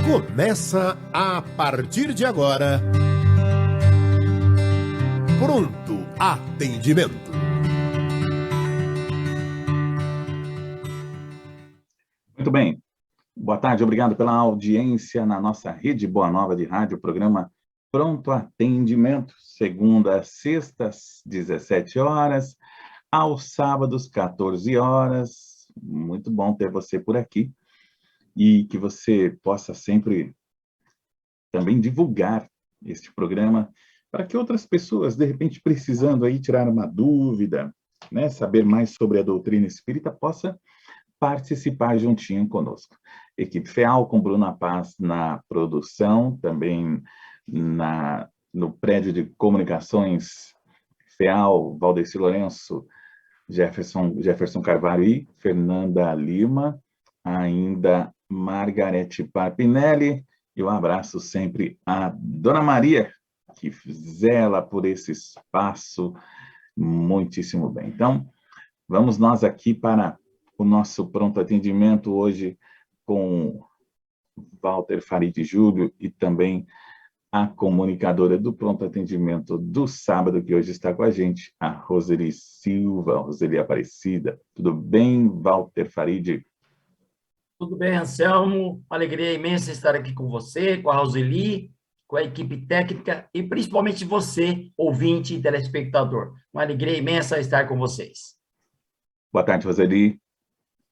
Começa a partir de agora. Pronto Atendimento. Muito bem. Boa tarde, obrigado pela audiência na nossa rede Boa Nova de rádio, programa Pronto Atendimento, segunda a sexta, às 17 horas, aos sábados, 14 horas. Muito bom ter você por aqui e que você possa sempre também divulgar este programa para que outras pessoas, de repente, precisando aí tirar uma dúvida, né, saber mais sobre a doutrina espírita, possa participar juntinho conosco. Equipe FEAL com Bruna Paz na produção, também no prédio de comunicações FEAL, Valdeci Lourenço, Jefferson Carvalho e Fernanda Lima, ainda Margarete Parpinelli, e um abraço sempre à Dona Maria, que zela por esse espaço muitíssimo bem. Então, vamos nós aqui para o nosso pronto atendimento hoje com Walter Farid Júlio e também a comunicadora do pronto atendimento do sábado, que hoje está com a gente, a Roseli Silva, Roseli Aparecida. Tudo bem, Walter Farid? Tudo bem, Anselmo? Uma alegria imensa estar aqui com você, com a Roseli, com a equipe técnica e principalmente você, ouvinte e telespectador. Uma alegria imensa estar com vocês. Boa tarde, Roseli.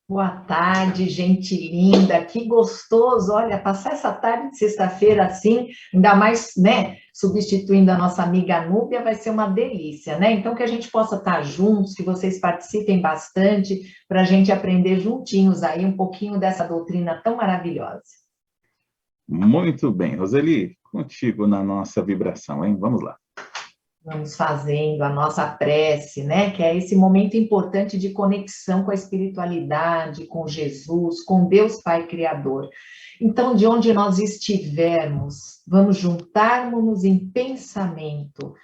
Boa tarde, gente linda, que gostoso, olha, passar essa tarde de sexta-feira assim, ainda mais, né, substituindo a nossa amiga Núbia, vai ser uma delícia, né, então que a gente possa estar juntos, que vocês participem bastante, para a gente aprender juntinhos aí um pouquinho dessa doutrina tão maravilhosa. Muito bem, Roseli, contigo na nossa vibração, hein, vamos lá. Vamos fazendo a nossa prece, né? Que é esse momento importante de conexão com a espiritualidade, com Jesus, com Deus Pai Criador. Então, de onde nós estivermos, vamos juntar-nos em pensamento,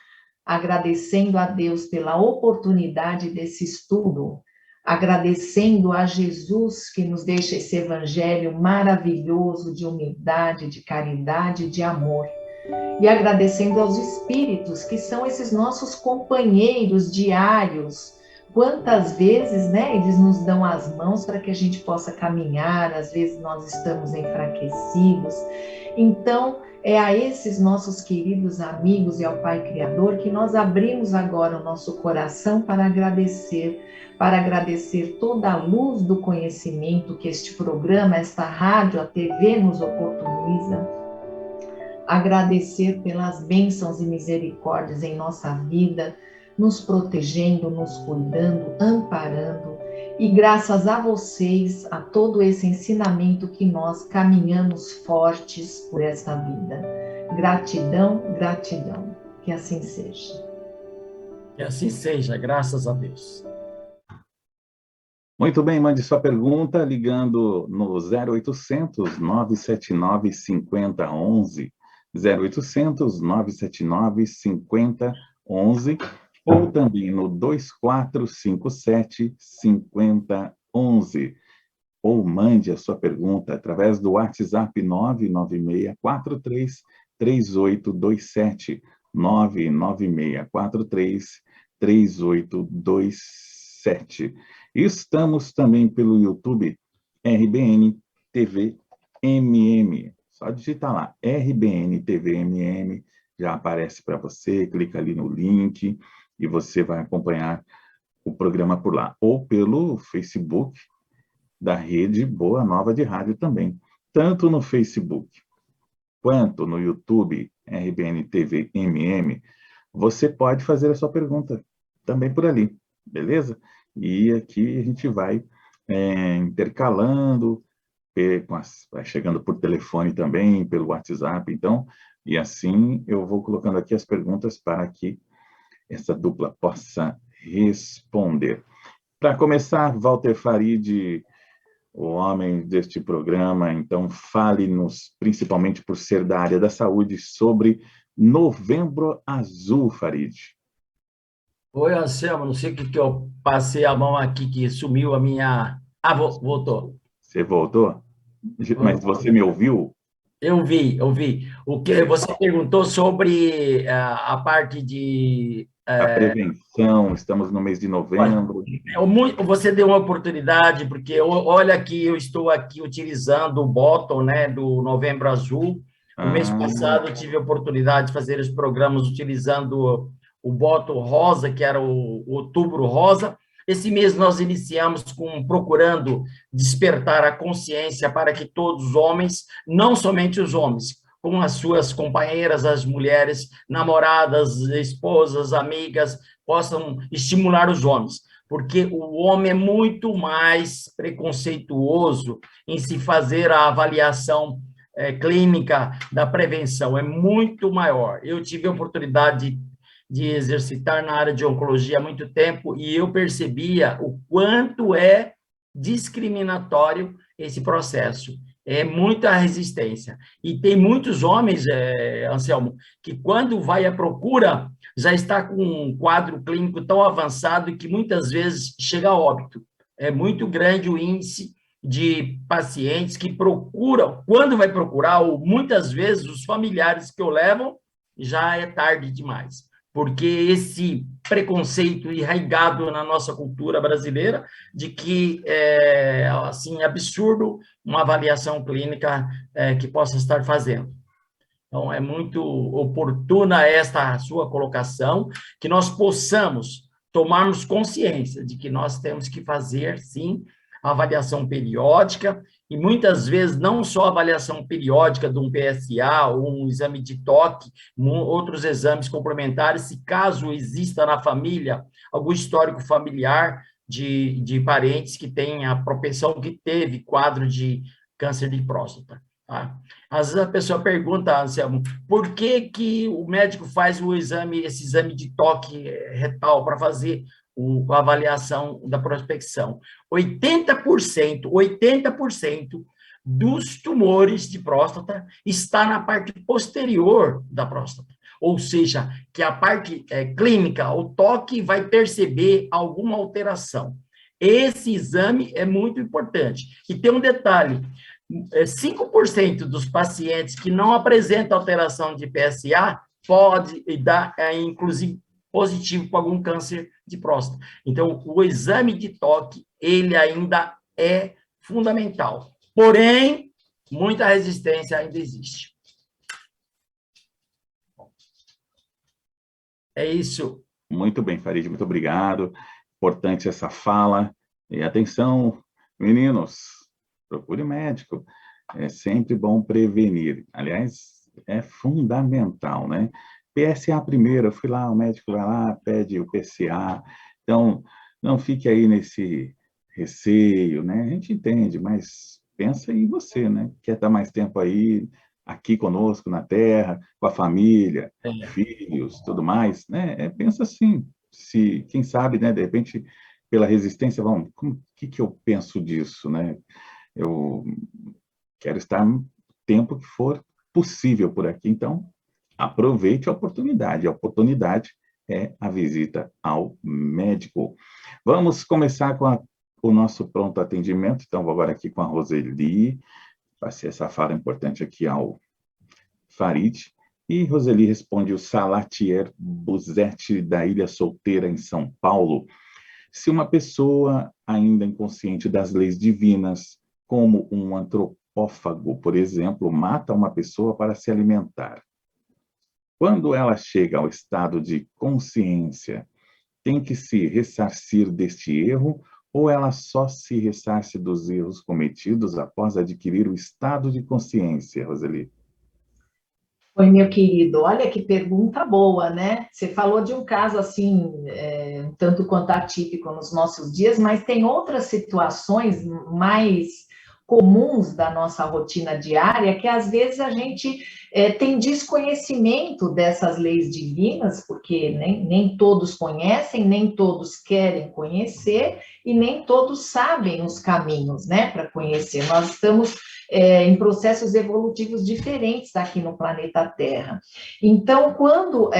agradecendo a Deus pela oportunidade desse estudo, agradecendo a Jesus que nos deixa esse evangelho maravilhoso de humildade, de caridade, de amor. E agradecendo aos espíritos, que são esses nossos companheiros diários. Quantas vezes, né, eles nos dão as mãos para que a gente possa caminhar, às vezes nós estamos enfraquecidos. Então, é a esses nossos queridos amigos e ao Pai Criador que nós abrimos agora o nosso coração para agradecer toda a luz do conhecimento que este programa, esta rádio, a TV nos oportuniza. Agradecer pelas bênçãos e misericórdias em nossa vida, nos protegendo, nos cuidando, amparando. E graças a vocês, a todo esse ensinamento que nós caminhamos fortes por esta vida. Gratidão, gratidão. Que assim seja. Que assim seja, graças a Deus. Muito bem, mande sua pergunta ligando no 0800 979 5011. 0800 979 5011 ou também no 2457 5011. Ou mande a sua pergunta através do WhatsApp 99643 3827. 99643 3827. Estamos também pelo YouTube RBN TV MM. Só digitar lá, RBN TV MM, já aparece para você, clica ali no link e você vai acompanhar o programa por lá. Ou pelo Facebook da Rede Boa Nova de Rádio também. Tanto no Facebook quanto no YouTube RBN TV MM, você pode fazer a sua pergunta também por ali, beleza? E aqui a gente vai intercalando, vai chegando por telefone também, pelo WhatsApp, então, e assim eu vou colocando aqui as perguntas para que essa dupla possa responder. Para começar, Walter Farid, o homem deste programa, então fale-nos, principalmente por ser da área da saúde, sobre Novembro Azul, Farid. Oi, Anselmo, não sei o que eu passei a mão aqui, que sumiu a minha... Ah, voltou. Você voltou? Mas você me ouviu? Eu vi, eu vi. O que você perguntou sobre a parte de A prevenção, estamos no mês de olha, novembro. você deu uma oportunidade, porque olha que eu estou aqui utilizando o bottom, né, do Novembro Azul. O mês Ah, passado eu tive a oportunidade de fazer os programas utilizando o bottom rosa, que era o Outubro Rosa. Esse mês nós iniciamos procurando despertar a consciência para que todos os homens, não somente os homens, como as suas companheiras, as mulheres, namoradas, esposas, amigas, possam estimular os homens, porque o homem é muito mais preconceituoso em se fazer a avaliação clínica da prevenção, é muito maior. Eu tive a oportunidade de exercitar na área de oncologia há muito tempo e eu percebia o quanto é discriminatório esse processo. É muita resistência. E tem muitos homens, Anselmo, que quando vai à procura, já está com um quadro clínico tão avançado que muitas vezes chega a óbito. É muito grande o índice de pacientes que procuram, quando vai procurar, ou muitas vezes os familiares que o levam, já é tarde demais. Porque esse preconceito enraizado na nossa cultura brasileira de que é assim absurdo uma avaliação clínica que possa estar fazendo. Então, é muito oportuna esta sua colocação, que nós possamos tomarmos consciência de que nós temos que fazer, sim, a avaliação periódica, e muitas vezes não só a avaliação periódica de um PSA ou um exame de toque, outros exames complementares, se caso exista na família algum histórico familiar de parentes que tenha a propensão que teve quadro de câncer de próstata. Tá? Às vezes a pessoa pergunta, Anselmo, por que que o médico faz esse exame de toque retal para fazer a avaliação da prospecção? 80% dos tumores de próstata está na parte posterior da próstata. Ou seja, que a parte clínica, o toque vai perceber alguma alteração. Esse exame é muito importante. E tem um detalhe, 5% dos pacientes que não apresentam alteração de PSA pode dar, inclusive, positivo para algum câncer de próstata. Então, o exame de toque, ele ainda é fundamental. Porém, muita resistência ainda existe. É isso. muito bem, Farid, muito obrigado. Importante essa fala. E atenção, meninos, procure médico. É sempre bom prevenir. Aliás, é fundamental, né? PSA primeiro, eu fui lá, o médico vai lá, pede o PSA. Então, não fique aí nesse receio, né? A gente entende, mas pensa em você, né? Quer estar mais tempo aí, aqui conosco na Terra, com a família, filhos, tudo mais, né? Pensa assim, se, quem sabe, né? De repente, pela resistência, vamos, o que eu penso disso, né? Eu quero estar no tempo que for possível por aqui, então aproveite a oportunidade. A oportunidade é a visita ao médico. Vamos começar com o nosso pronto atendimento. Então, vou agora aqui com a Roseli, passei essa fala importante aqui ao Farid. E Roseli responde o Salatier Buzetti, da Ilha Solteira, em São Paulo. Se uma pessoa ainda inconsciente das leis divinas, como um antropófago, por exemplo, mata uma pessoa para se alimentar, quando ela chega ao estado de consciência, tem que se ressarcir deste erro ou ela só se ressarce dos erros cometidos após adquirir o estado de consciência, Roseli? Oi, meu querido, olha que pergunta boa, né? Você falou de um caso assim, um tanto quanto atípico nos nossos dias, mas tem outras situações mais comuns da nossa rotina diária que às vezes a gente tem desconhecimento dessas leis divinas, porque nem todos conhecem, nem todos querem conhecer e nem todos sabem os caminhos, né, para conhecer. Nós estamos em processos evolutivos diferentes aqui no planeta Terra. Então, quando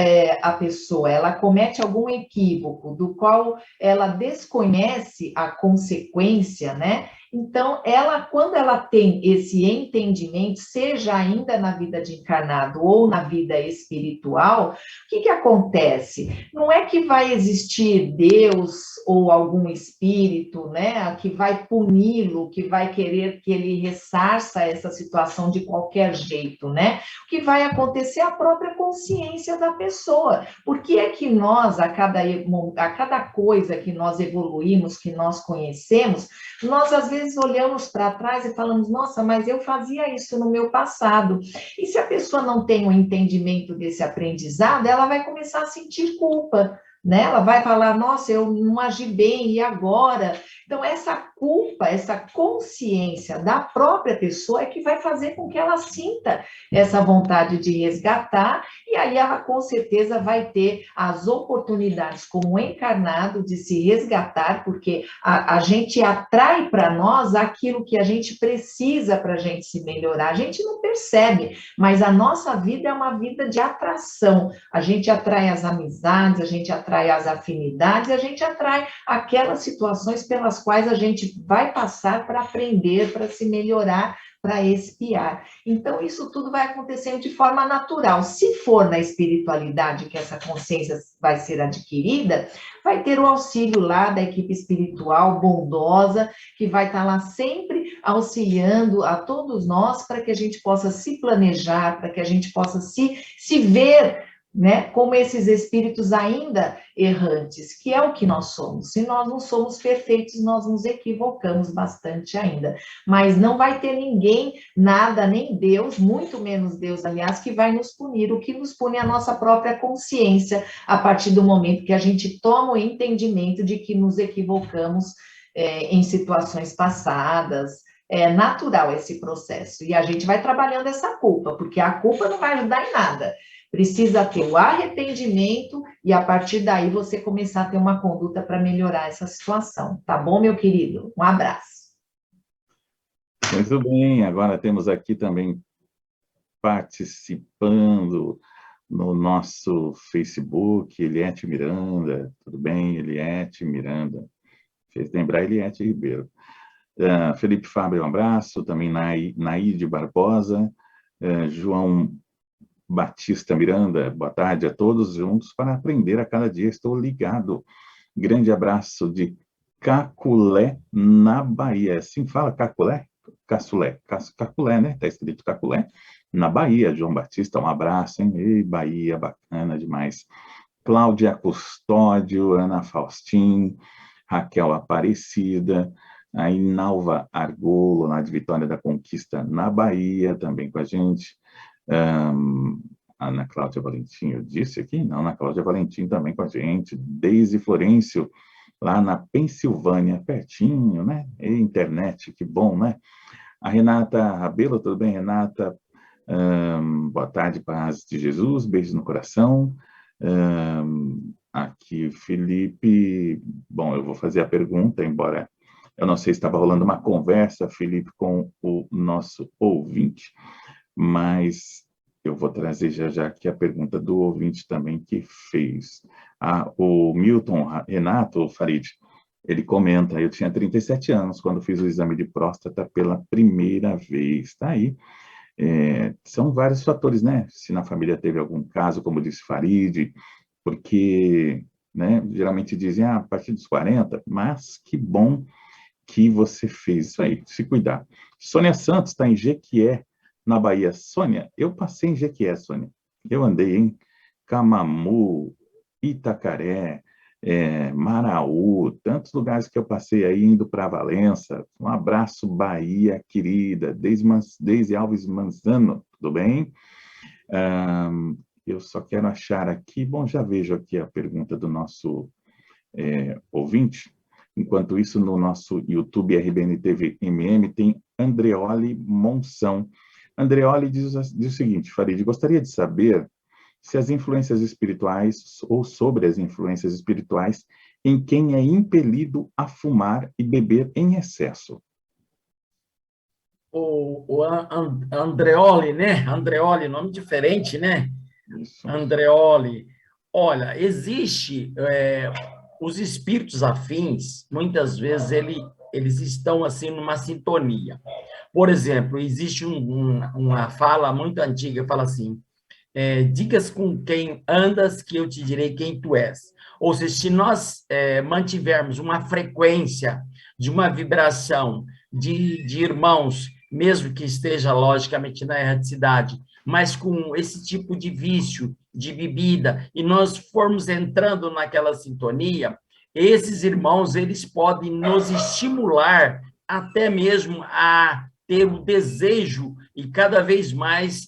a pessoa ela comete algum equívoco do qual ela desconhece a consequência, né? Então, ela, quando ela tem esse entendimento, seja ainda na vida de encarnado ou na vida espiritual, o que que acontece? Não é que vai existir Deus ou algum espírito, né, que vai puni-lo, que vai querer que ele ressarça essa situação de qualquer jeito, né? O que vai acontecer é a própria consciência da pessoa. Por que é que nós, a cada coisa que nós evoluímos, que nós conhecemos, nós às vezes olhamos para trás e falamos, nossa, mas eu fazia isso no meu passado. E se a pessoa não tem um entendimento desse aprendizado, ela vai começar a sentir culpa, né? Ela vai falar, nossa, eu não agi bem, e agora? Então, essa culpa, essa consciência da própria pessoa é que vai fazer com que ela sinta essa vontade de resgatar, e aí ela com certeza vai ter as oportunidades como encarnado de se resgatar, porque a gente atrai para nós aquilo que a gente precisa para a gente se melhorar. A gente não percebe, mas a nossa vida é uma vida de atração. A gente atrai as amizades, a gente atrai as afinidades, a gente atrai aquelas situações pelas quais a gente vai passar para aprender, para se melhorar, para expiar. Então, isso tudo vai acontecendo de forma natural. Se for na espiritualidade que essa consciência vai ser adquirida, vai ter o auxílio lá da equipe espiritual bondosa, que vai estar lá sempre auxiliando a todos nós para que a gente possa se planejar, para que a gente possa se ver, né, como esses espíritos ainda errantes, que é o que nós somos. Se nós não somos perfeitos, nós nos equivocamos bastante ainda. Mas não vai ter ninguém, nada, nem Deus, muito menos Deus, aliás, que vai nos punir. O que nos pune é a nossa própria consciência, a partir do momento que a gente toma o entendimento de que nos equivocamos em situações passadas. É natural esse processo. E a gente vai trabalhando essa culpa, porque a culpa não vai ajudar em nada. Precisa ter o arrependimento e, a partir daí, você começar a ter uma conduta para melhorar essa situação. Tá bom, meu querido? Um abraço. Muito bem, agora temos aqui também participando no nosso Facebook, Eliette Miranda. Tudo bem, Eliette Miranda? Fez lembrar Eliette Ribeiro. Felipe Fábio, um abraço. Também Naide Barbosa. João Batista Miranda, boa tarde a todos, juntos para aprender a cada dia, estou ligado. Grande abraço de Caculé, na Bahia. Assim fala Caculé? Caçulé, Caculé, né? Está escrito Caculé, na Bahia. João Batista, um abraço, hein? Ei, Bahia, bacana demais. Cláudia Custódio, Ana Faustin, Raquel Aparecida, a Inalva Argolo, lá de Vitória da Conquista, na Bahia, também com a gente. Ana Cláudia Valentim, eu disse aqui? Não, Ana Cláudia Valentim também com a gente. Deise Florencio, lá na Pensilvânia, pertinho, né? E internet, que bom, né? A Renata Rabelo, tudo bem, Renata? Boa tarde, paz de Jesus, beijo no coração. Aqui, Felipe. Bom, eu vou fazer a pergunta, embora eu não sei se estava rolando uma conversa, Felipe, com o nosso ouvinte, mas eu vou trazer já aqui a pergunta do ouvinte também que fez. O Milton Renato Farid, ele comenta, eu tinha 37 anos quando fiz o exame de próstata pela primeira vez. Tá aí. São vários fatores, né? Se na família teve algum caso, como disse Farid, porque, né, geralmente dizem, a partir dos 40, mas que bom que você fez isso aí, se cuidar. Sônia Santos está em Jequié, na Bahia. Sônia, eu passei em Jequié, Sônia. Eu andei em Camamu, Itacaré, Maraú, tantos lugares que eu passei aí indo para Valença. Um abraço, Bahia querida. Deise Alves Manzano, tudo bem? Eu só quero achar aqui, bom, já vejo aqui a pergunta do nosso ouvinte. Enquanto isso, no nosso YouTube RBN TV MM, tem Andreoli Monção. Andreoli diz o seguinte, Farid, gostaria de saber se as influências espirituais, ou sobre as influências espirituais, em quem é impelido a fumar e beber em excesso. O Andreoli, né? Andreoli, nome diferente, né? Isso. Andreoli. Olha, existe... os espíritos afins, muitas vezes, eles estão assim numa sintonia. Por exemplo, existe uma fala muito antiga, fala assim, digas com quem andas que eu te direi quem tu és. Ou seja, se nós mantivermos uma frequência de uma vibração de irmãos, mesmo que esteja, logicamente, na erraticidade, mas com esse tipo de vício, de bebida, e nós formos entrando naquela sintonia, esses irmãos, eles podem nos estimular até mesmo a ter o desejo e cada vez mais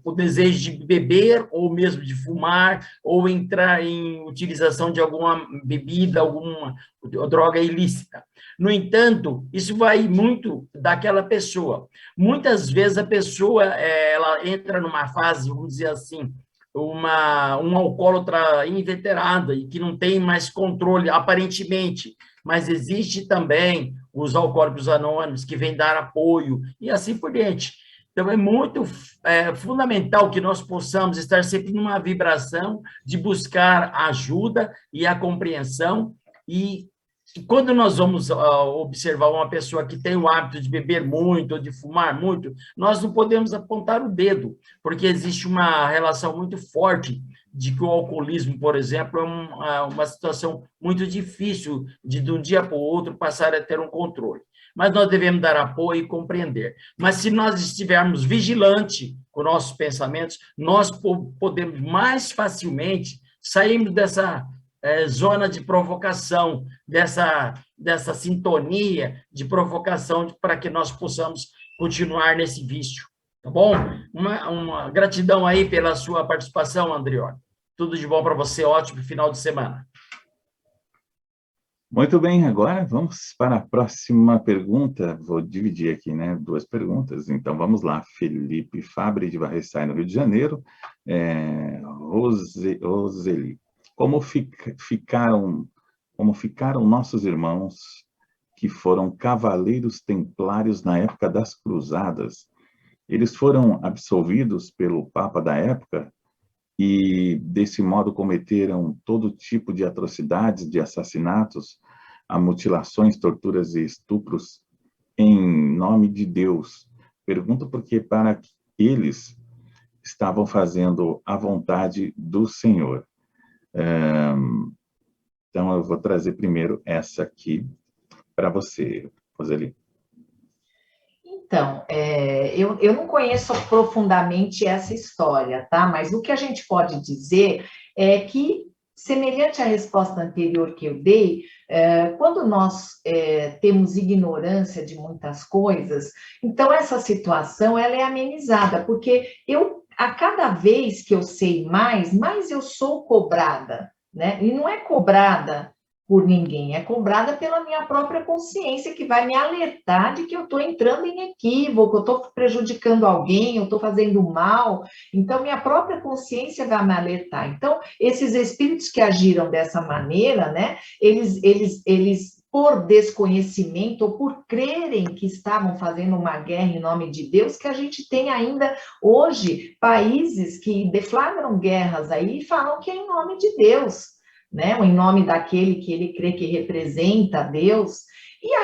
o desejo de beber, ou mesmo de fumar, ou entrar em utilização de alguma bebida, alguma droga ilícita. No entanto, isso vai muito daquela pessoa. Muitas vezes a pessoa ela entra numa fase, vamos dizer assim, um alcoólatra inveterado e que não tem mais controle, aparentemente, mas existe também os alcoólicos anônimos que vêm dar apoio e assim por diante. Então, é muito fundamental que nós possamos estar sempre numa vibração de buscar a ajuda e a compreensão. E quando nós vamos observar uma pessoa que tem o hábito de beber muito ou de fumar muito, nós não podemos apontar o dedo, porque existe uma relação muito forte de que o alcoolismo, por exemplo, é uma situação muito difícil de um dia para o outro passar a ter um controle. Mas nós devemos dar apoio e compreender. Mas se nós estivermos vigilantes com nossos pensamentos, nós podemos mais facilmente sairmos dessa zona de provocação, dessa sintonia de provocação para que nós possamos continuar nesse vício. Tá bom? Uma gratidão aí pela sua participação, Andrioli. Tudo de bom para você, ótimo final de semana. Muito bem, agora vamos para a próxima pergunta. Vou dividir aqui, né, duas perguntas. Então, vamos lá. Felipe Fabre, de Varreçai, no Rio de Janeiro. Roseli, como ficaram nossos irmãos que foram cavaleiros templários na época das cruzadas? Eles foram absolvidos pelo Papa da época e, desse modo, cometeram todo tipo de atrocidades, de assassinatos, a mutilações, torturas e estupros em nome de Deus. Pergunto porque para eles estavam fazendo a vontade do Senhor. Então, eu vou trazer primeiro essa aqui para você, Roseli. Então, eu não conheço profundamente essa história, tá? Mas o que a gente pode dizer é que, semelhante à resposta anterior que eu dei, quando nós temos ignorância de muitas coisas, então essa situação ela é amenizada, porque a cada vez que eu sei mais eu sou cobrada, né? E não é cobrada por ninguém, é cobrada pela minha própria consciência, que vai me alertar de que eu estou entrando em equívoco, eu estou prejudicando alguém, eu estou fazendo mal. Então, minha própria consciência vai me alertar. Então, esses espíritos que agiram dessa maneira, né, eles por desconhecimento ou por crerem que estavam fazendo uma guerra em nome de Deus, que a gente tem ainda hoje países que deflagram guerras aí e falam que é em nome de Deus, né? Em nome daquele que ele crê que representa Deus. E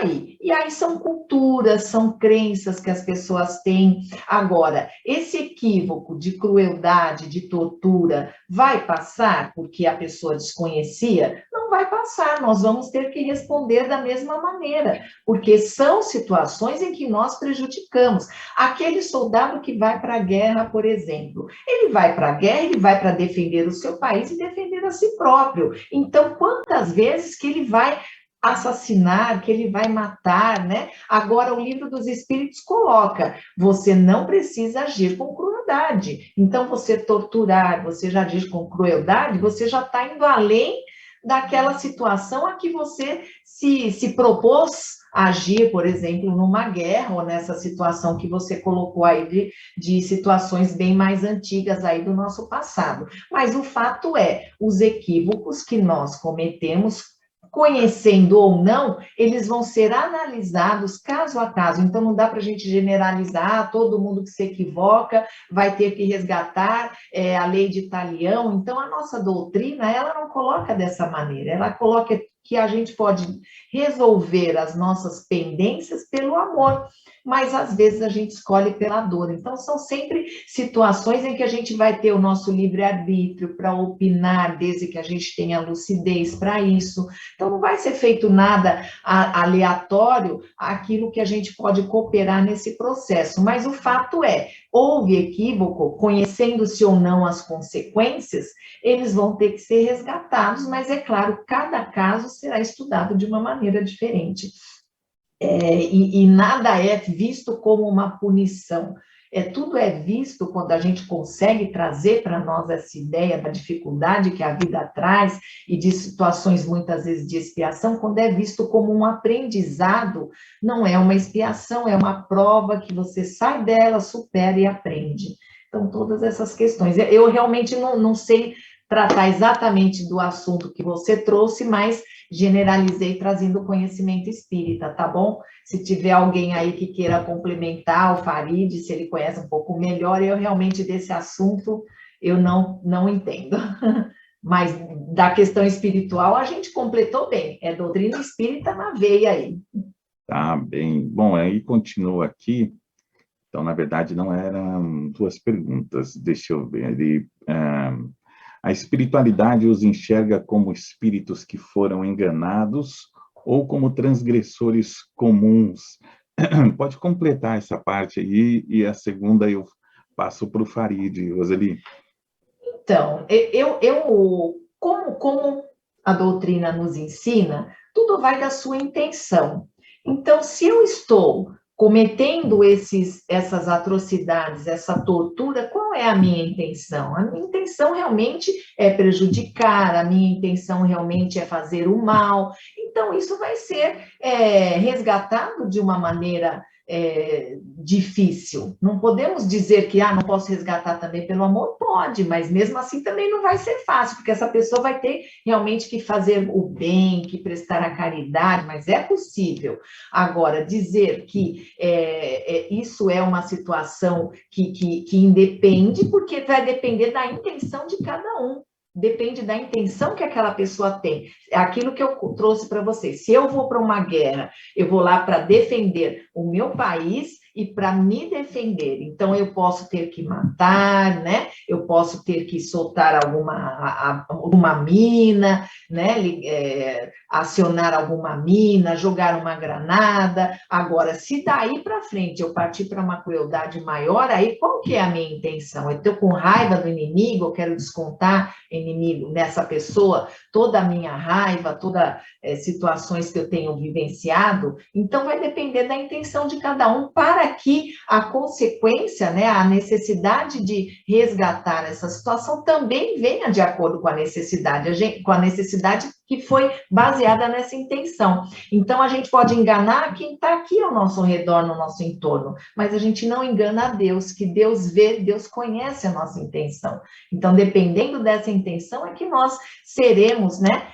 aí são culturas, são crenças que as pessoas têm. Agora, esse equívoco de crueldade, de tortura, vai passar porque a pessoa desconhecia? Não vai passar, nós vamos ter que responder da mesma maneira, porque são situações em que nós prejudicamos. Aquele soldado que vai para a guerra, por exemplo, ele vai para a guerra, ele vai para defender o seu país e defender a si próprio. Então, quantas vezes que ele vai assassinar, que ele vai matar, né? Agora, o Livro dos Espíritos coloca, você não precisa agir com crueldade. Então, você torturar, você já agir com crueldade, você já está indo além daquela situação a que você se propôs agir, por exemplo, numa guerra, ou nessa situação que você colocou aí de situações bem mais antigas aí do nosso passado. Mas o fato é, os equívocos que nós cometemos, conhecendo ou não, eles vão ser analisados caso a caso. Então, não dá para a gente generalizar, todo mundo que se equivoca vai ter que resgatar a lei de Talião. Então, a nossa doutrina, ela não coloca dessa maneira, ela coloca que a gente pode resolver as nossas pendências pelo amor, mas às vezes a gente escolhe pela dor. Então, são sempre situações em que a gente vai ter o nosso livre-arbítrio para opinar, desde que a gente tenha lucidez para isso. Então, não vai ser feito nada aleatório aquilo que a gente pode cooperar nesse processo, mas o fato é, houve equívoco, conhecendo-se ou não as consequências, eles vão ter que ser resgatados, mas é claro, cada caso será estudado de uma maneira diferente. E nada é visto como uma punição. Tudo é visto quando a gente consegue trazer para nós essa ideia da dificuldade que a vida traz e de situações muitas vezes de expiação, quando é visto como um aprendizado, não é uma expiação, é uma prova que você sai dela, supera e aprende. Então, todas essas questões. Eu realmente não sei tratar exatamente do assunto que você trouxe, mas generalizei trazendo conhecimento espírita, tá bom? Se tiver alguém aí que queira complementar o Farid, se ele conhece um pouco melhor, eu realmente desse assunto eu não entendo. Mas da questão espiritual a gente completou bem, é doutrina espírita na veia aí. Tá bem. Bom, aí continua aqui. Então, na verdade, não eram duas perguntas. Deixa eu ver ali. A espiritualidade os enxerga como espíritos que foram enganados ou como transgressores comuns? Pode completar essa parte aí, e a segunda eu passo para o Farid, Roseli. Então, como a doutrina nos ensina, tudo vai da sua intenção. Então, se eu estou cometendo essas atrocidades, essa tortura, qual é a minha intenção? A minha intenção realmente é prejudicar, a minha intenção realmente é fazer o mal. Então, isso vai ser resgatado de uma maneira difícil. Não podemos dizer que não posso resgatar também pelo amor? Pode, mas mesmo assim também não vai ser fácil, porque essa pessoa vai ter realmente que fazer o bem, que prestar a caridade, mas é possível. Agora, dizer que isso é uma situação que independe, porque vai depender da intenção de cada um. Depende da intenção que aquela pessoa tem. É aquilo que eu trouxe para vocês. Se eu vou para uma guerra, eu vou lá para defender o meu país e para me defender. Então, eu posso ter que matar, né? Eu posso ter que soltar alguma mina, né? Acionar alguma mina, jogar uma granada. Agora, se daí para frente eu partir para uma crueldade maior, aí qual que é a minha intenção? Eu estou com raiva do inimigo, eu quero descontar inimigo nessa pessoa, toda a minha raiva, todas situações que eu tenho vivenciado, então vai depender da intenção de cada um para que a consequência, né, a necessidade de resgatar essa situação também venha de acordo com a necessidade que foi baseada nessa intenção. Então, a gente pode enganar quem está aqui ao nosso redor, no nosso entorno, mas a gente não engana a Deus, que Deus vê, Deus conhece a nossa intenção. Então, dependendo dessa intenção, é que nós seremos, né,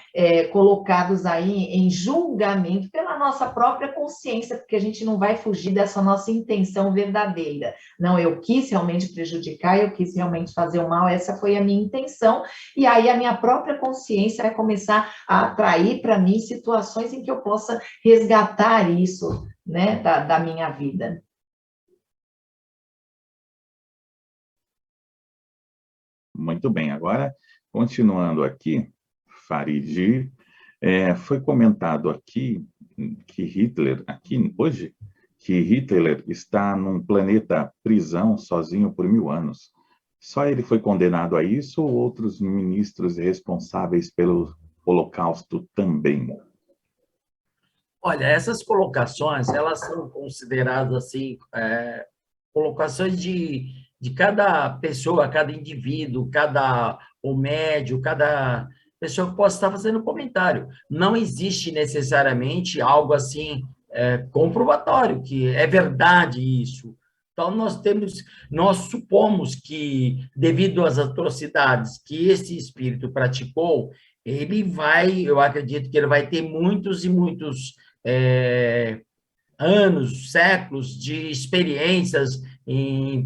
colocados aí em julgamento pela nossa própria consciência, porque a gente não vai fugir dessa nossa intenção verdadeira. Não, eu quis realmente prejudicar, eu quis realmente fazer o mal, essa foi a minha intenção, e aí a minha própria consciência vai começar a atrair para mim situações em que eu possa resgatar isso, né, da minha vida. Muito bem, agora, continuando aqui, Farid, foi comentado aqui que Hitler está num planeta prisão sozinho por 1000 anos. Só ele foi condenado a isso ou outros ministros responsáveis pelo Holocausto também? Olha, essas colocações, elas são consideradas, assim, colocações de cada pessoa, cada indivíduo, cada médio, cada pessoa que possa estar fazendo comentário. Não existe necessariamente algo assim comprobatório, que é verdade isso. Então, nós supomos que, devido às atrocidades que esse espírito praticou, eu acredito que ele vai ter muitos e muitos anos, séculos de experiências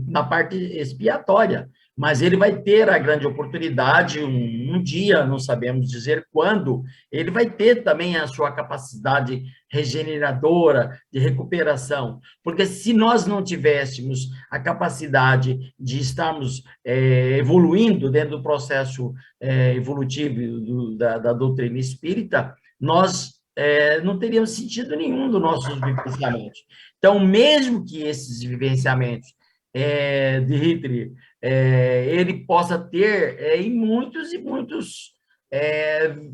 na parte expiatória, mas ele vai ter a grande oportunidade, um dia, não sabemos dizer quando, ele vai ter também a sua capacidade regeneradora, de recuperação, porque se nós não tivéssemos a capacidade de estarmos evoluindo dentro do processo evolutivo da doutrina espírita, nós não teríamos sentido nenhum dos nossos vivenciamentos. Então, mesmo que esses vivenciamentos de Hitler ele possa ter em muitos e muitos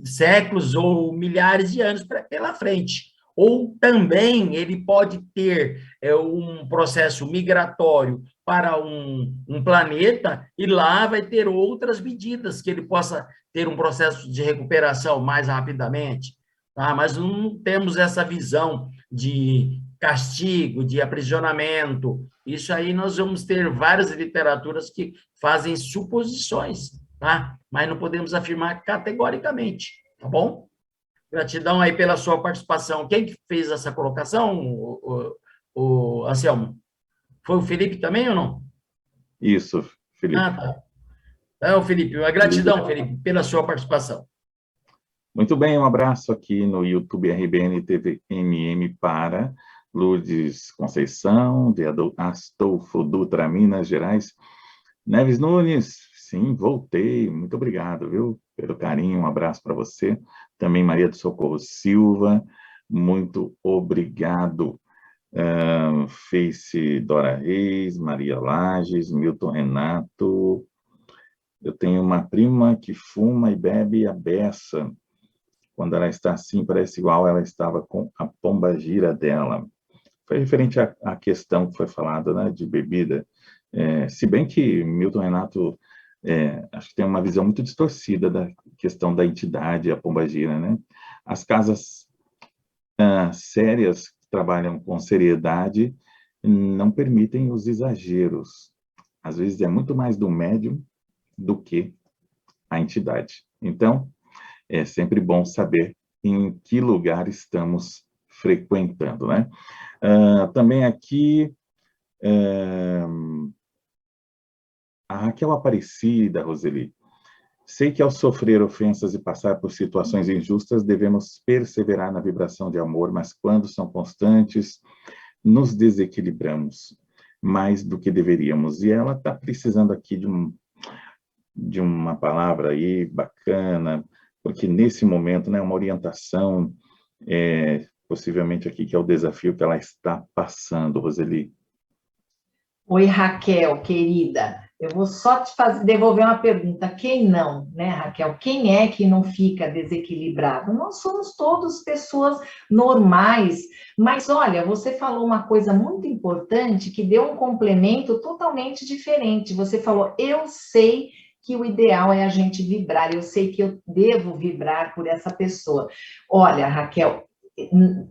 séculos ou milhares de anos pela frente. Ou também ele pode ter um processo migratório para um planeta e lá vai ter outras medidas que ele possa ter um processo de recuperação mais rapidamente. Tá? Mas não temos essa visão de castigo, de aprisionamento. Isso aí nós vamos ter várias literaturas que fazem suposições, tá? Mas não podemos afirmar categoricamente, tá bom? Gratidão aí pela sua participação. Quem que fez essa colocação, o Anselmo? Foi o Felipe também ou não? Isso, Felipe. Ah, tá. O Felipe, a gratidão, Felipe, pela sua participação. Muito bem, um abraço aqui no YouTube RBN TV MM para Lourdes Conceição, de Astolfo Dutra, Minas Gerais. Neves Nunes, sim, voltei, muito obrigado, viu, pelo carinho, um abraço para você. Também Maria do Socorro Silva, muito obrigado. Face Dora Reis, Maria Lages, Milton Renato. Eu tenho uma prima que fuma e bebe a beça. Quando ela está assim, parece igual ela estava com a pombagira dela. Foi referente à questão que foi falada, né, de bebida. Se bem que Milton Renato, acho que tem uma visão muito distorcida da questão da entidade, a pombagira, né? As casas sérias, que trabalham com seriedade, não permitem os exageros. Às vezes é muito mais do médium do que a entidade. Então, é sempre bom saber em que lugar estamos frequentando, né? Também aqui, a Raquel Aparecida, Roseli. Sei que ao sofrer ofensas e passar por situações injustas, devemos perseverar na vibração de amor, mas quando são constantes, nos desequilibramos mais do que deveríamos. E ela está precisando aqui de uma palavra aí bacana, porque nesse momento, né, uma orientação, possivelmente aqui, que é o desafio que ela está passando, Roseli. Oi, Raquel, querida, eu vou só te devolver uma pergunta. Quem não, né, Raquel? Quem é que não fica desequilibrado? Nós somos todos pessoas normais, mas olha, você falou uma coisa muito importante que deu um complemento totalmente diferente. Você falou, eu sei que o ideal é a gente vibrar, eu sei que eu devo vibrar por essa pessoa. Olha, Raquel,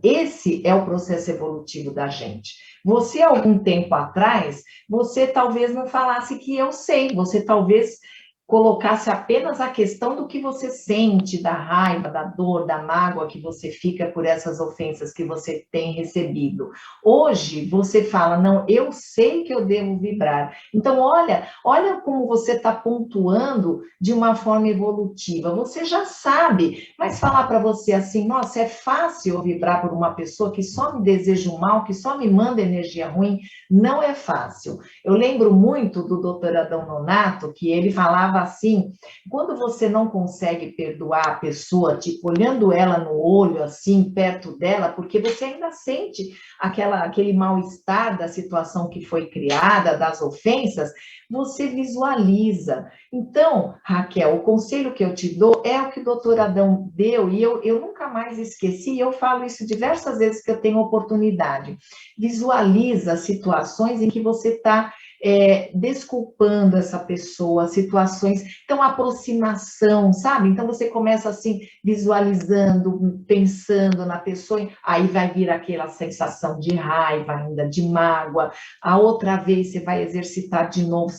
esse é o processo evolutivo da gente. Você, algum tempo atrás, você talvez não falasse que eu sei, você talvez colocasse apenas a questão do que você sente, da raiva, da dor, da mágoa que você fica por essas ofensas que você tem recebido. Hoje, você fala, não, eu sei que eu devo vibrar. Então, olha como você está pontuando de uma forma evolutiva. Você já sabe, mas falar para você assim, nossa, é fácil eu vibrar por uma pessoa que só me deseja o mal, que só me manda energia ruim, não é fácil. Eu lembro muito do Dr. Adão Nonato, que ele falava assim, quando você não consegue perdoar a pessoa, tipo, olhando ela no olho, assim, perto dela, porque você ainda sente aquele mal-estar da situação que foi criada, das ofensas, você visualiza. Então, Raquel, o conselho que eu te dou é o que o doutor Adão deu, e eu nunca mais esqueci, eu falo isso diversas vezes que eu tenho oportunidade. Visualiza situações em que você está desculpando essa pessoa, situações, então aproximação, sabe? Então você começa assim, visualizando, pensando na pessoa, aí vai vir aquela sensação de raiva ainda, de mágoa, a outra vez você vai exercitar de novo,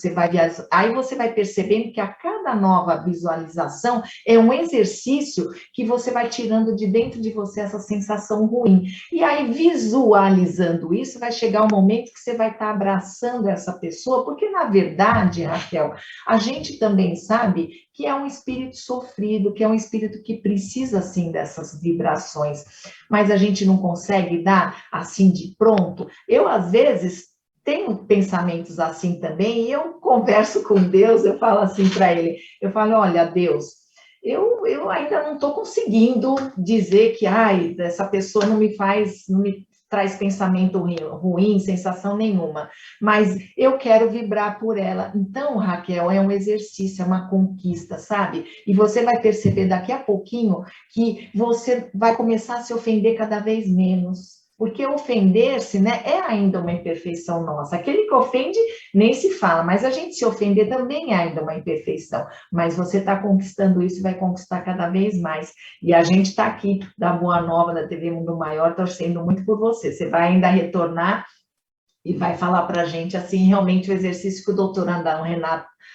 aí você vai percebendo que a cada nova visualização é um exercício que você vai tirando de dentro de você essa sensação ruim, e aí visualizando isso, vai chegar um momento que você vai estar abraçando essa pessoa, pessoa, porque, na verdade, Raquel, a gente também sabe que é um espírito sofrido, que é um espírito que precisa, assim, dessas vibrações, mas a gente não consegue dar, assim, de pronto. Eu, às vezes, tenho pensamentos assim também, e eu converso com Deus, eu falo assim para ele, eu falo, olha, Deus, eu ainda não estou conseguindo dizer que, ai, essa pessoa não me traz pensamento ruim, sensação nenhuma, mas eu quero vibrar por ela. Então, Raquel, é um exercício, é uma conquista, sabe? E você vai perceber daqui a pouquinho que você vai começar a se ofender cada vez menos. Porque ofender-se, né, é ainda uma imperfeição nossa. Aquele que ofende nem se fala, mas a gente se ofender também é ainda uma imperfeição. Mas você está conquistando isso e vai conquistar cada vez mais. E a gente está aqui, da Boa Nova, da TV Mundo Maior, torcendo muito por você. Você vai ainda retornar e vai falar para a gente, assim, realmente o exercício que o doutor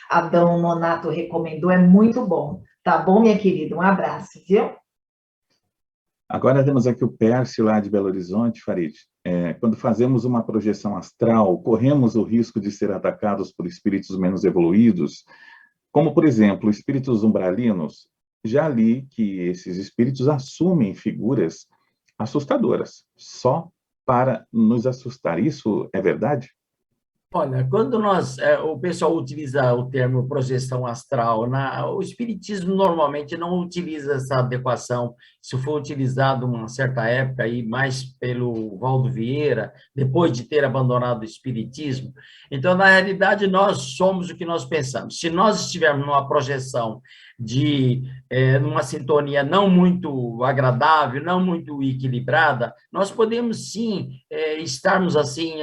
Adão Nonato recomendou é muito bom. Tá bom, minha querida? Um abraço, viu? Agora temos aqui o Pércio, lá de Belo Horizonte, Farid. Quando fazemos uma projeção astral, corremos o risco de ser atacados por espíritos menos evoluídos, como, por exemplo, espíritos umbralinos. Já li que esses espíritos assumem figuras assustadoras, só para nos assustar. Isso é verdade? Olha, quando o pessoal utiliza o termo projeção astral, o espiritismo normalmente não utiliza essa adequação. Isso foi utilizado uma certa época aí mais pelo Valdo Vieira, depois de ter abandonado o espiritismo. Então, na realidade, nós somos o que nós pensamos. Se nós estivermos numa projeção numa sintonia não muito agradável, não muito equilibrada, nós podemos sim estarmos assim,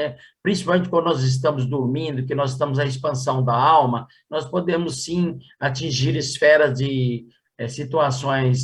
principalmente quando nós estamos dormindo, que nós estamos na expansão da alma, nós podemos sim atingir esferas de situações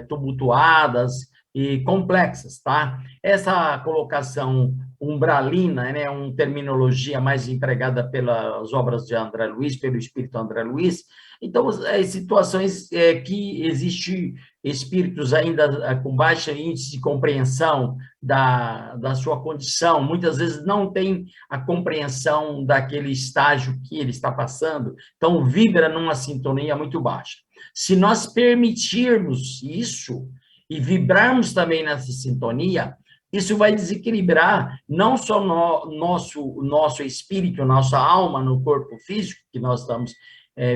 tumultuadas e complexas, tá? Essa colocação umbralina, né, uma terminologia mais empregada pelas obras de André Luiz, pelo espírito André Luiz. Então, situações que existem espíritos ainda com baixo índice de compreensão da sua condição, muitas vezes não tem a compreensão daquele estágio que ele está passando, então vibra numa sintonia muito baixa. Se nós permitirmos isso e vibrarmos também nessa sintonia, isso vai desequilibrar não só nosso espírito, nossa alma no corpo físico, que nós estamos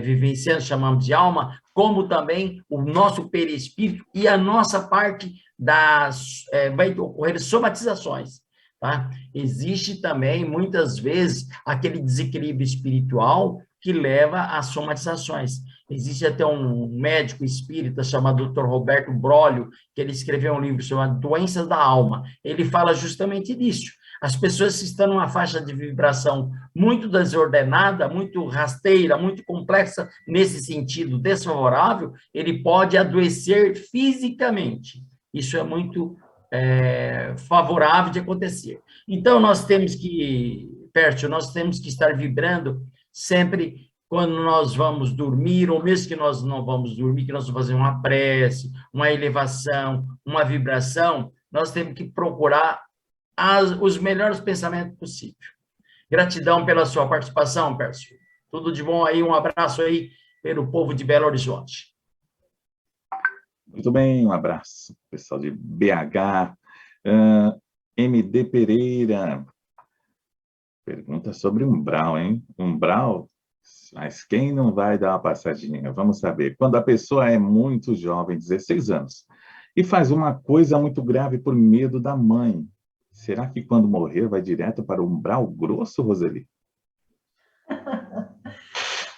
vivenciando, chamamos de alma, como também o nosso perispírito e a nossa parte vai ocorrer somatizações, tá? Existe também, muitas vezes, aquele desequilíbrio espiritual que leva a somatizações. Existe até um médico espírita chamado Dr. Roberto Brolio, que ele escreveu um livro chamado Doenças da Alma. Ele fala justamente disso. As pessoas que estão numa faixa de vibração muito desordenada, muito rasteira, muito complexa, nesse sentido desfavorável, ele pode adoecer fisicamente. Isso é muito favorável de acontecer. Então, Pércio, nós temos que estar vibrando sempre quando nós vamos dormir, ou mesmo que nós não vamos dormir, que nós vamos fazer uma prece, uma elevação, uma vibração, nós temos que procurar os melhores pensamentos possíveis. Gratidão pela sua participação, Pércio. Tudo de bom aí, um abraço aí pelo povo de Belo Horizonte. Muito bem, um abraço, pessoal de BH. MD Pereira pergunta sobre umbral, hein? Umbral, mas quem não vai dar uma passadinha? Vamos saber. Quando a pessoa é muito jovem, 16 anos, e faz uma coisa muito grave por medo da mãe, será que quando morrer vai direto para o umbral grosso, Roseli?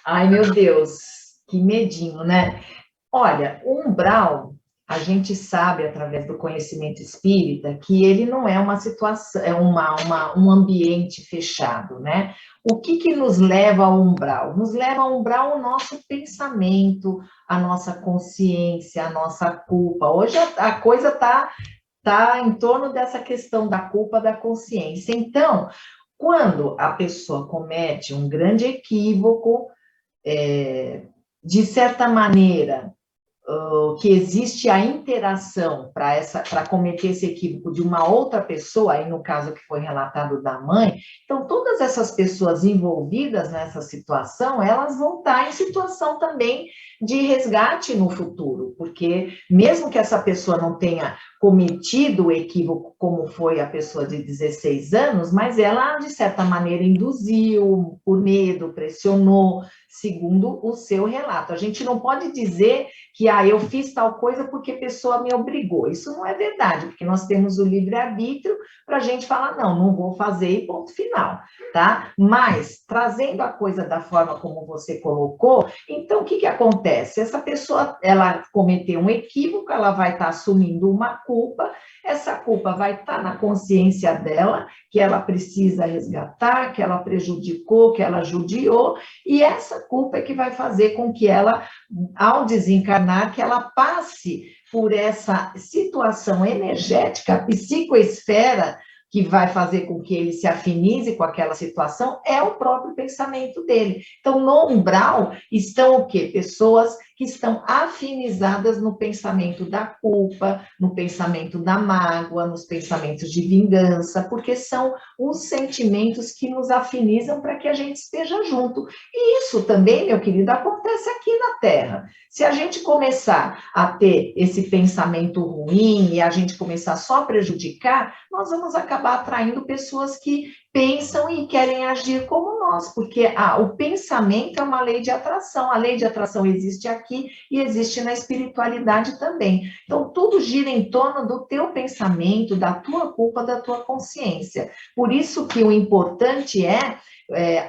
Ai, meu Deus, que medinho, né? Olha, o umbral, a gente sabe, através do conhecimento espírita, que ele não é uma situação, é um ambiente fechado, né? O que nos leva ao umbral? Nos leva ao umbral o nosso pensamento, a nossa consciência, a nossa culpa. Hoje a coisa está em torno dessa questão da culpa, da consciência. Então, quando a pessoa comete um grande equívoco, de certa maneira, que existe a interação para cometer esse equívoco de uma outra pessoa, aí no caso que foi relatado da mãe, então todas essas pessoas envolvidas nessa situação, elas vão estar em situação também de resgate no futuro, porque mesmo que essa pessoa não tenha cometido o equívoco como foi a pessoa de 16 anos, mas ela, de certa maneira, induziu, por medo, pressionou, segundo o seu relato. A gente não pode dizer que eu fiz tal coisa porque a pessoa me obrigou. Isso não é verdade, porque nós temos o livre-arbítrio para a gente falar, não vou fazer e ponto final, tá? Mas, trazendo a coisa da forma como você colocou, então, o que acontece? Essa pessoa, ela cometeu um equívoco, ela vai estar assumindo uma culpa, essa culpa vai estar na consciência dela, que ela precisa resgatar, que ela prejudicou, que ela judiou, e essa culpa é que vai fazer com que ela, ao desencarnar, que ela passe por essa situação energética, a psicoesfera, que vai fazer com que ele se afinize com aquela situação, é o próprio pensamento dele. Então, no umbral estão o quê? Pessoas que estão afinizadas no pensamento da culpa, no pensamento da mágoa, nos pensamentos de vingança, porque são os sentimentos que nos afinizam para que a gente esteja junto. E isso também, meu querido, acontece aqui na Terra. Se a gente começar a ter esse pensamento ruim e a gente começar só a prejudicar, nós vamos acabar atraindo pessoas que pensam e querem agir como nós, porque o pensamento é uma lei de atração, a lei de atração existe aqui e existe na espiritualidade também. Então, tudo gira em torno do teu pensamento, da tua culpa, da tua consciência. Por isso que o importante é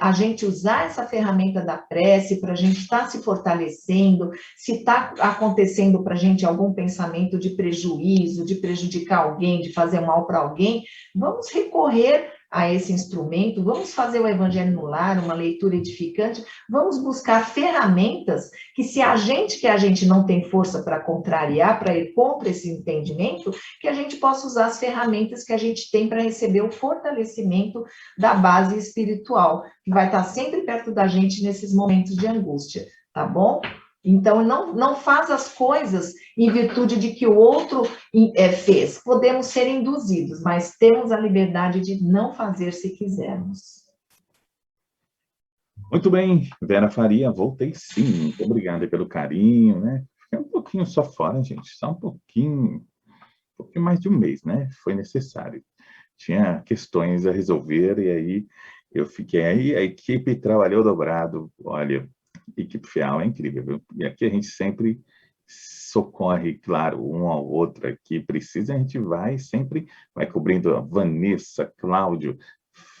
a gente usar essa ferramenta da prece para a gente estar se fortalecendo, se está acontecendo para a gente algum pensamento de prejuízo, de prejudicar alguém, de fazer mal para alguém, vamos recorrer a esse instrumento, vamos fazer o Evangelho no Lar, uma leitura edificante, vamos buscar ferramentas que se a gente não tem força para contrariar, para ir contra esse entendimento, que a gente possa usar as ferramentas que a gente tem para receber o fortalecimento da base espiritual, que vai estar sempre perto da gente nesses momentos de angústia, tá bom? Então, não faz as coisas em virtude de que o outro fez. Podemos ser induzidos, mas temos a liberdade de não fazer se quisermos. Muito bem, Vera Faria, voltei sim. Muito obrigado pelo carinho, né? Fiquei um pouquinho só fora, gente, só um pouquinho mais de um mês, né? Foi necessário. Tinha questões a resolver e aí eu fiquei aí, a equipe trabalhou dobrado. Olha, equipe fiel é incrível, viu? E aqui a gente sempre socorre, claro, um ao outro aqui precisa, a gente sempre vai cobrindo a Vanessa, Cláudio,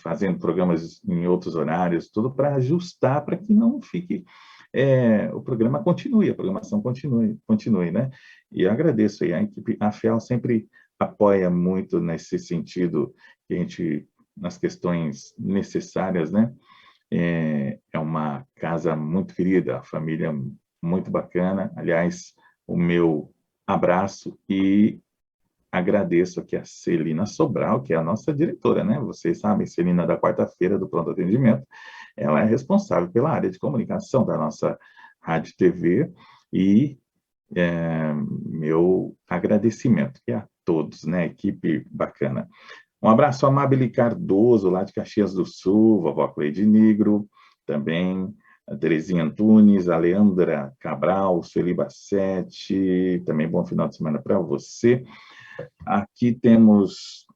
fazendo programas em outros horários, tudo para ajustar, para que não fique, o programa continue, a programação continue, né? E eu agradeço aí, a equipe, a FEAL sempre apoia muito nesse sentido, que a gente, nas questões necessárias, né? É uma casa muito querida, a família muito bacana. Aliás, o meu abraço e agradeço aqui a Celina Sobral, que é a nossa diretora, né? Vocês sabem, Celina da quarta-feira do Pronto Atendimento, ela é responsável pela área de comunicação da nossa Rádio TV e meu agradecimento e a todos, né? Equipe bacana. Um abraço ao Amabile Cardoso, lá de Caxias do Sul, vovó Cleide Negro, também a Terezinha Antunes, a Leandra Cabral, Sueli Bassetti, também bom final de semana para você. Aqui temos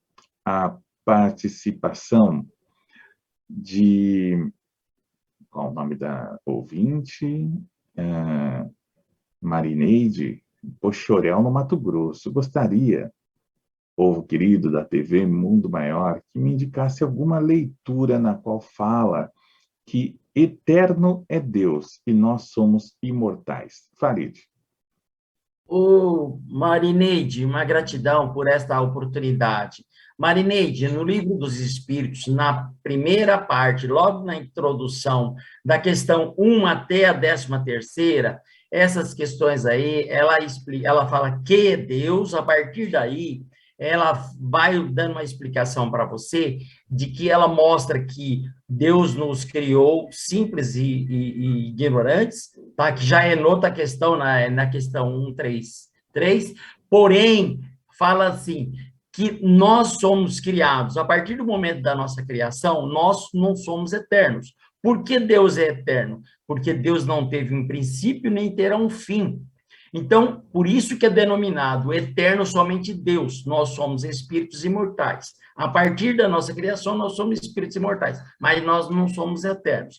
a participação de... Qual o nome da ouvinte? Marineide Pochorel, no Mato Grosso. Gostaria, povo querido da TV Mundo Maior, que me indicasse alguma leitura na qual fala que eterno é Deus e nós somos imortais. Farid. Marineide, uma gratidão por esta oportunidade. Marineide, no Livro dos Espíritos, na primeira parte, logo na introdução, da questão 1 até a 13ª, essas questões aí, ela fala que Deus, a partir daí, ela vai dando uma explicação para você de que ela mostra que Deus nos criou simples e ignorantes, tá? Que já é noutra questão, na questão 133, porém, fala assim, que nós somos criados, a partir do momento da nossa criação, nós não somos eternos. Por que Deus é eterno? Porque Deus não teve um princípio nem terá um fim. Então, por isso que é denominado eterno somente Deus. Nós somos espíritos imortais. A partir da nossa criação, nós somos espíritos imortais, mas nós não somos eternos.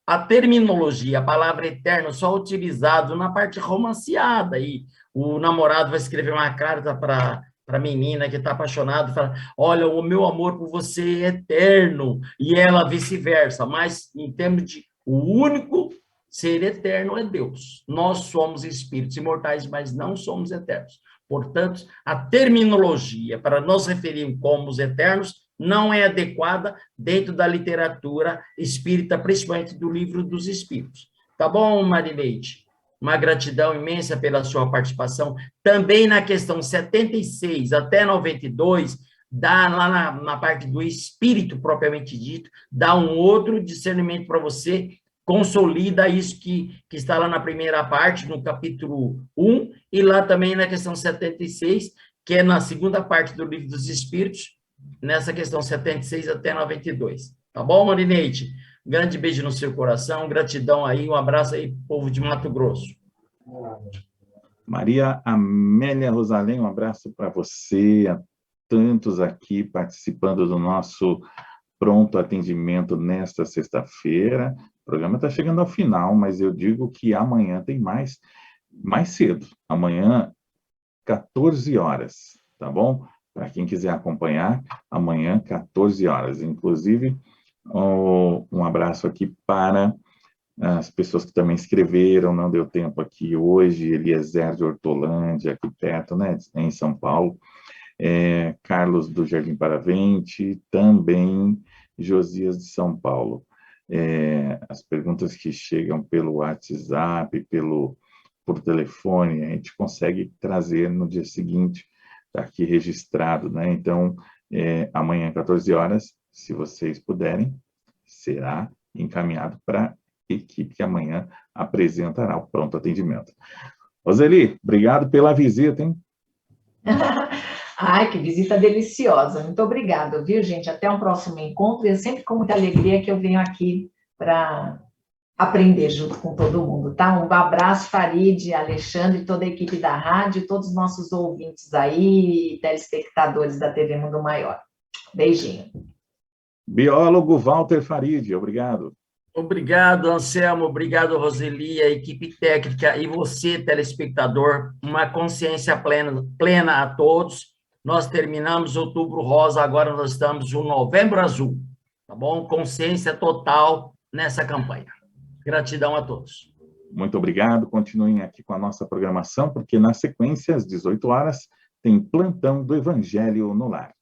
A terminologia, a palavra eterno, só utilizado na parte romanceada. Aí o namorado vai escrever uma carta para a menina que está apaixonada, fala, olha, o meu amor por você é eterno, e ela vice-versa. Mas, em termos de o único ser eterno é Deus. Nós somos espíritos imortais, mas não somos eternos. Portanto, a terminologia para nos referir como os eternos não é adequada dentro da literatura espírita, principalmente do Livro dos Espíritos. Tá bom, Marileide? Uma gratidão imensa pela sua participação. Também na questão 76 até 92, dá lá na parte do espírito propriamente dito, dá um outro discernimento para você, consolida isso que está lá na primeira parte, no capítulo 1, e lá também na questão 76, que é na segunda parte do Livro dos Espíritos, nessa questão 76 até 92. Tá bom, Marineide? Um grande beijo no seu coração, gratidão aí, um abraço aí, povo de Mato Grosso. Maria Amélia Rosalém, um abraço para você, a tantos aqui participando do nosso pronto atendimento nesta sexta-feira. O programa está chegando ao final, mas eu digo que amanhã tem mais cedo. Amanhã, 14 horas, tá bom? Para quem quiser acompanhar, amanhã, 14 horas. Inclusive, um abraço aqui para as pessoas que também escreveram, não deu tempo aqui hoje, Eliezer de Hortolândia, aqui perto, né, em São Paulo, Carlos do Jardim Paravente, também Josias de São Paulo. As perguntas que chegam pelo WhatsApp, por telefone, a gente consegue trazer no dia seguinte, está aqui registrado, né? Então, amanhã, 14 horas, se vocês puderem, será encaminhado para a equipe que amanhã apresentará o pronto atendimento. Roseli, obrigado pela visita, hein? Ai, que visita deliciosa. Muito obrigada, viu, gente? Até um próximo encontro. E é sempre com muita alegria que eu venho aqui para aprender junto com todo mundo, tá? Um abraço, Farid, Alexandre, toda a equipe da rádio, todos os nossos ouvintes aí, telespectadores da TV Mundo Maior. Beijinho. Biólogo Walter Farid, obrigado. Obrigado, Anselmo, obrigado, Roseli, a equipe técnica e você, telespectador, uma consciência plena a todos. Nós terminamos Outubro Rosa, agora nós estamos no Novembro Azul, tá bom? Consciência total nessa campanha. Gratidão a todos. Muito obrigado, continuem aqui com a nossa programação, porque na sequência, às 18 horas, tem Plantão do Evangelho no Lar.